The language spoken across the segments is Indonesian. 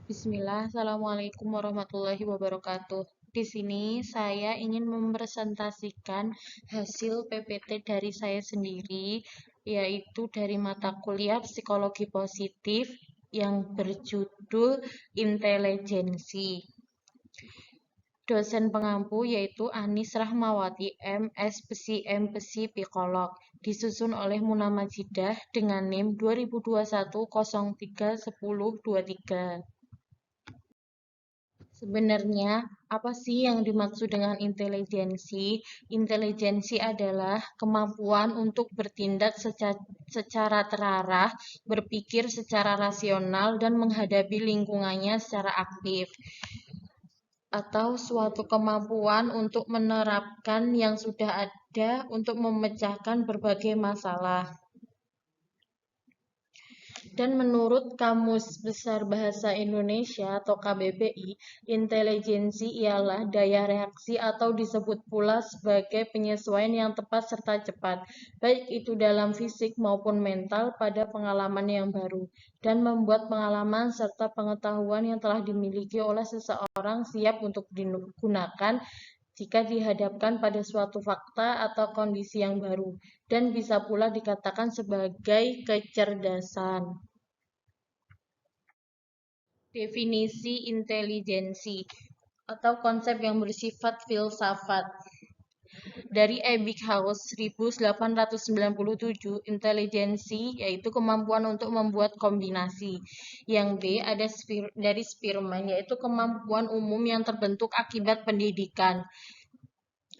Bismillah, Assalamualaikum warahmatullahi wabarakatuh. Di sini saya ingin mempresentasikan hasil PPT dari saya sendiri, yaitu dari mata kuliah Psikologi Positif yang berjudul Intelijensi. Dosen pengampu yaitu Anis Rahmawati MS Psi MPsi Psikolog, disusun oleh Muna Majidah dengan NIM 2021 03 10 23. Sebenarnya, apa sih yang dimaksud dengan intelijensi? Intelijensi adalah kemampuan untuk bertindak secara terarah, berpikir secara rasional, dan menghadapi lingkungannya secara aktif. Atau suatu kemampuan untuk menerapkan yang sudah ada untuk memecahkan berbagai masalah. Dan menurut Kamus Besar Bahasa Indonesia atau KBBI, intelijensi ialah daya reaksi atau disebut pula sebagai penyesuaian yang tepat serta cepat, baik itu dalam fisik maupun mental pada pengalaman yang baru, dan membuat pengalaman serta pengetahuan yang telah dimiliki oleh seseorang siap untuk digunakan jika dihadapkan pada suatu fakta atau kondisi yang baru, dan bisa pula dikatakan sebagai kecerdasan. Definisi intelijensi atau konsep yang bersifat filsafat. Dari Ebbinghaus 1897, intelijensi yaitu kemampuan untuk membuat kombinasi. Yang B ada dari Spearman, yaitu kemampuan umum yang terbentuk akibat pendidikan.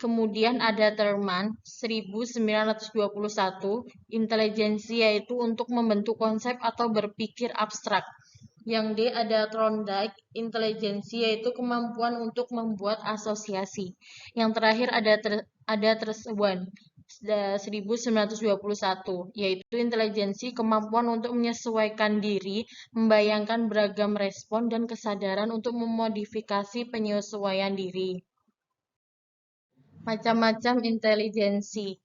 Kemudian ada Thurman 1921, intelijensi yaitu untuk membentuk konsep atau berpikir abstrak. Yang D ada Thorndike, intelijensi yaitu kemampuan untuk membuat asosiasi. Yang terakhir ada Treswan 1921, yaitu intelijensi kemampuan untuk menyesuaikan diri, membayangkan beragam respon dan kesadaran untuk memodifikasi penyesuaian diri. Macam-macam intelijensi,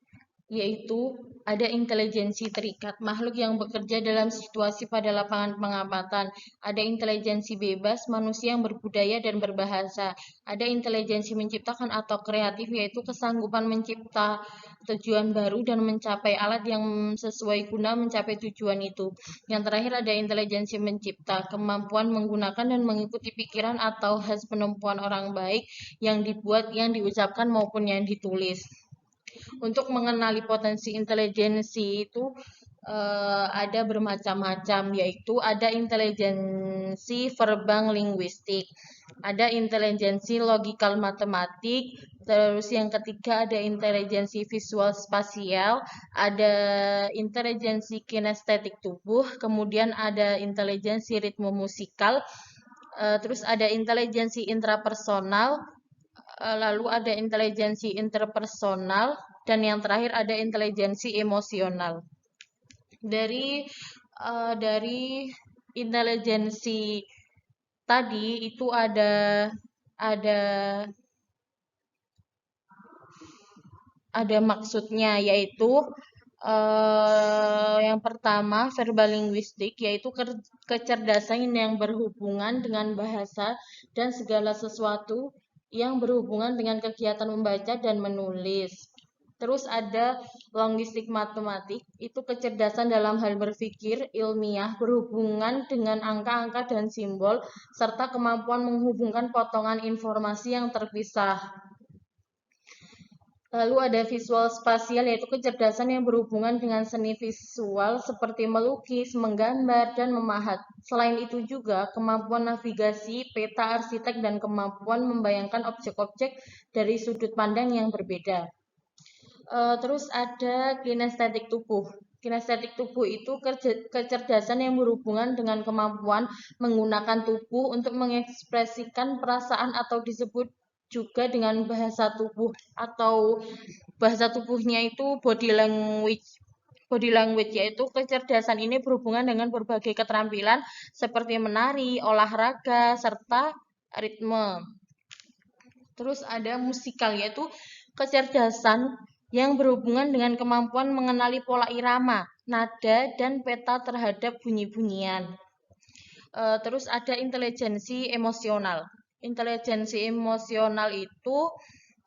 yaitu ada intelijensi terikat, makhluk yang bekerja dalam situasi pada lapangan pengamatan. Ada intelijensi bebas, manusia yang berbudaya dan berbahasa. Ada intelijensi menciptakan atau kreatif, yaitu kesanggupan mencipta tujuan baru dan mencapai alat yang sesuai guna mencapai tujuan itu. Yang terakhir ada intelijensi mencipta, kemampuan menggunakan dan mengikuti pikiran atau hasil penemuan orang baik yang dibuat, yang diucapkan maupun yang ditulis. Untuk mengenali potensi intelijensi itu ada bermacam-macam, yaitu ada intelijensi verbal linguistik, ada intelijensi logikal matematik, terus yang ketiga ada intelijensi visual spasial, ada intelijensi kinestetik tubuh, kemudian ada intelijensi ritme musikal, terus ada intelijensi intrapersonal, lalu ada intelijensi interpersonal, dan yang terakhir ada intelijensi emosional. Dari intelijensi tadi itu ada ada maksudnya, yaitu yang pertama verbal linguistik, yaitu kecerdasan yang berhubungan dengan bahasa dan segala sesuatu yang berhubungan dengan kegiatan membaca dan menulis. Terus ada linguistik matematik, itu kecerdasan dalam hal berpikir ilmiah berhubungan dengan angka-angka dan simbol, serta kemampuan menghubungkan potongan informasi yang terpisah. Lalu ada visual spasial, yaitu kecerdasan yang berhubungan dengan seni visual seperti melukis, menggambar, dan memahat. Selain itu juga kemampuan navigasi, peta arsitek, dan kemampuan membayangkan objek-objek dari sudut pandang yang berbeda. Terus ada kinestetik tubuh. Kinestetik tubuh itu kecerdasan yang berhubungan dengan kemampuan menggunakan tubuh untuk mengekspresikan perasaan atau disebut juga dengan bahasa tubuh, atau bahasa tubuhnya itu body language. Body language yaitu kecerdasan ini berhubungan dengan berbagai keterampilan seperti menari, olahraga, serta ritme. Terus ada musikal, yaitu kecerdasan yang berhubungan dengan kemampuan mengenali pola irama, nada, dan peta terhadap bunyi-bunyian. Terus ada intelijensi emosional. Intelijensi emosional itu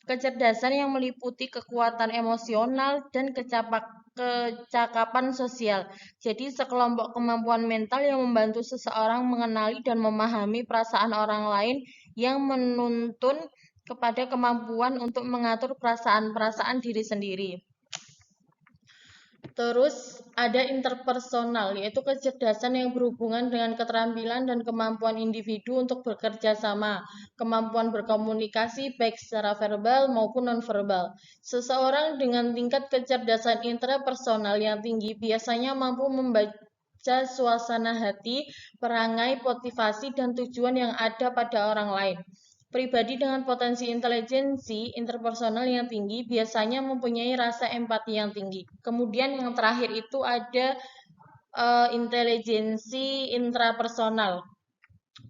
kecerdasan yang meliputi kekuatan emosional dan kecakapan sosial. Jadi sekelompok kemampuan mental yang membantu seseorang mengenali dan memahami perasaan orang lain yang menuntun kepada kemampuan untuk mengatur perasaan-perasaan diri sendiri. Terus ada interpersonal, yaitu kecerdasan yang berhubungan dengan keterampilan dan kemampuan individu untuk bekerja sama, kemampuan berkomunikasi baik secara verbal maupun nonverbal. Seseorang dengan tingkat kecerdasan interpersonal yang tinggi biasanya mampu membaca suasana hati, perangai, motivasi, dan tujuan yang ada pada orang lain. Pribadi dengan potensi intelijensi interpersonal yang tinggi biasanya mempunyai rasa empati yang tinggi. Kemudian yang terakhir itu ada intelijensi intrapersonal.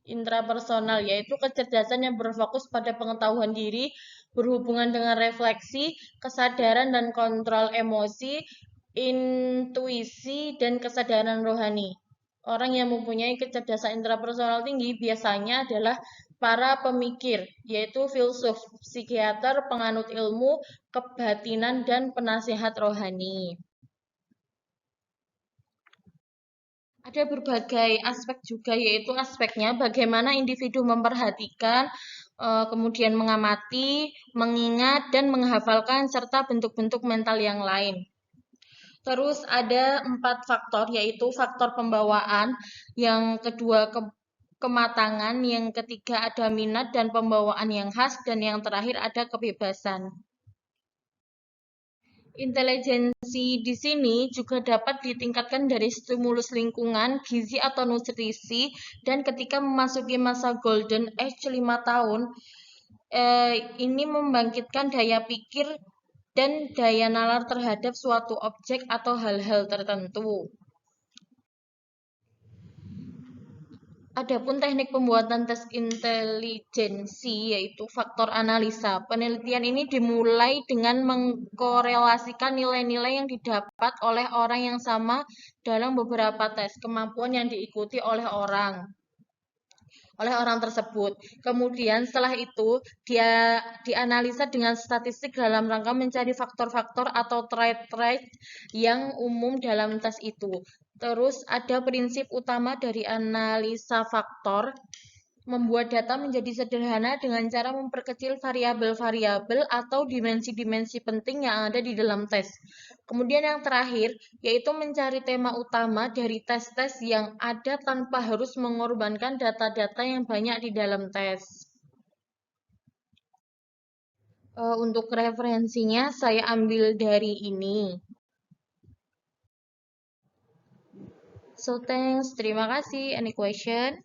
Intrapersonal yaitu kecerdasan yang berfokus pada pengetahuan diri, berhubungan dengan refleksi, kesadaran dan kontrol emosi, intuisi, dan kesadaran rohani. Orang yang mempunyai kecerdasan intrapersonal tinggi biasanya adalah para pemikir, yaitu filsuf, psikiater, penganut ilmu, kebatinan, dan penasihat rohani. Ada berbagai aspek juga, yaitu aspeknya bagaimana individu memperhatikan, kemudian mengamati, mengingat, dan menghafalkan, serta bentuk-bentuk mental yang lain. Terus ada 4 faktor, yaitu faktor pembawaan, yang kedua kematangan, yang ketiga ada minat dan pembawaan yang khas, dan yang terakhir ada kebebasan. Intelijensi di sini juga dapat ditingkatkan dari stimulus lingkungan, gizi atau nutrisi, dan ketika memasuki masa golden age 5 tahun, ini membangkitkan daya pikir dan daya nalar terhadap suatu objek atau hal-hal tertentu. Adapun teknik pembuatan tes intelijensi yaitu faktor analisa. Penelitian ini dimulai dengan mengkorelasikan nilai-nilai yang didapat oleh orang yang sama dalam beberapa tes kemampuan yang diikuti oleh orang tersebut. Kemudian setelah itu dia dianalisa dengan statistik dalam rangka mencari faktor-faktor atau trait-trait yang umum dalam tes itu. Terus ada prinsip utama dari analisa faktor, membuat data menjadi sederhana dengan cara memperkecil variabel-variabel atau dimensi-dimensi penting yang ada di dalam tes. Kemudian yang terakhir, yaitu mencari tema utama dari tes-tes yang ada tanpa harus mengorbankan data-data yang banyak di dalam tes. Untuk referensinya saya ambil dari ini. So thanks, terima kasih. Any question?